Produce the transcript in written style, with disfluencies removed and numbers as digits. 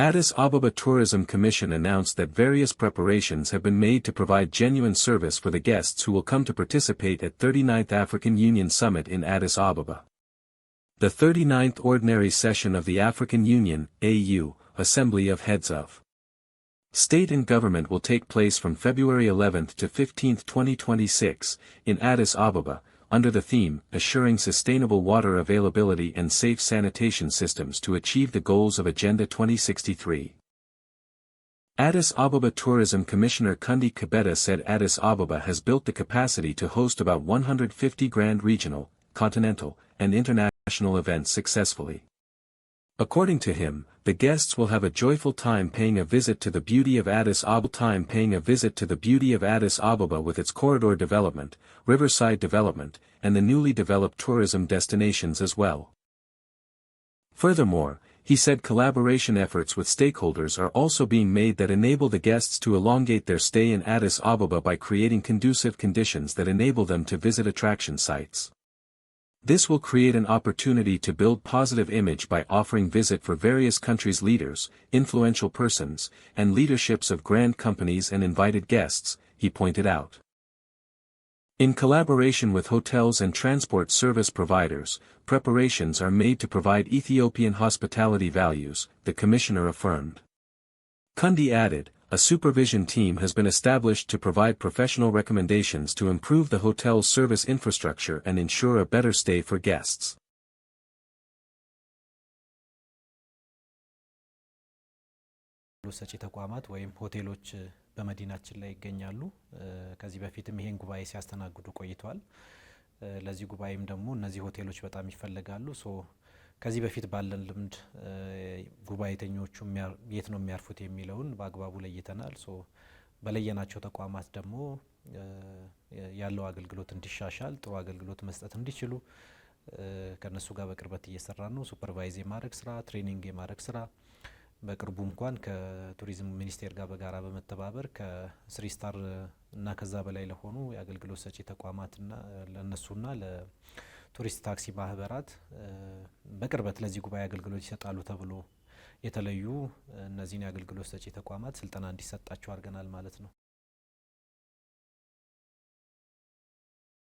Addis Ababa Tourism Commission announced that various preparations have been made to provide genuine service for the guests who will come to participate at 39th African Union Summit in Addis Ababa. The 39th Ordinary Session of the African Union, AU, Assembly of Heads of State and Government will take place from February 11 to 15, 2026, in Addis Ababa, under the theme, Assuring Sustainable Water Availability and Safe Sanitation Systems to Achieve the Goals of Agenda 2063. Addis Ababa Tourism Commissioner Kundi Kabeda said Addis Ababa has built the capacity to host about 150 grand regional, continental, and international events successfully. According to him, the guests will have a joyful time paying a visit to the beauty of Addis Ababa with its corridor development, riverside development, and the newly developed tourism destinations as well. Furthermore, he said collaboration efforts with stakeholders are also being made that enable the guests to elongate their stay in Addis Ababa by creating conducive conditions that enable them to visit attraction sites. This will create an opportunity to build positive image by offering visit for various countries' leaders, influential persons, and leaderships of grand companies and invited guests, he pointed out. In collaboration with hotels and transport service providers, preparations are made to provide Ethiopian hospitality values, the commissioner affirmed. Kundi added, a supervision team has been established to provide professional recommendations to improve the hotel's service infrastructure and ensure a better stay for guests. ሰጪ ተቋማት ወይም ሆቴሎች በመዲናችን ላይ ይገኛሉ። ከዚህ በፊትም ይሄን ጉባኤ ሲያስተናግዱ ቆይተዋል። ለዚህ ጉባኤም ደግሞ እነዚህ ሆቴሎች በጣም ይፈልጋሉ። ከዚህ በፊት ባለን ልምድ ጉባኤተኞቹ የት ነው የሚያርፉት የሚለውን በአግባቡ ለይተናል። በለየናቸው ተቋማት ደግሞ ያለው አገልግሎት እንዲሻሻል ጥሩ አገልግሎት መስጠት እንዲችሉ ከነሱ ጋር በቅርበት እየሰራን ነው። ሱፐርቫይዝ የማድረግ ስራ፣ ትሬኒንግ የማድረግ ስራ በቅርቡ እንኳን ከቱሪዝም ሚኒስቴር ጋር በጋራ በመተባበር ከ3 ስታር እና ከዛ በላይ ለሆኑ የአገልግሎት ሰጪ ተቋማትና ለነሱና ለቱሪስት ታክሲ ማህበራት በቅርበት ለዚህ ጉባኤ አገልግሎት ይሰጣሉ ተብሎ የተለዩ እነዚህን የአገልግሎት ሰጪ ተቋማት ስልጠና እንዲሰጣቸው አድርገናል ማለት ነው።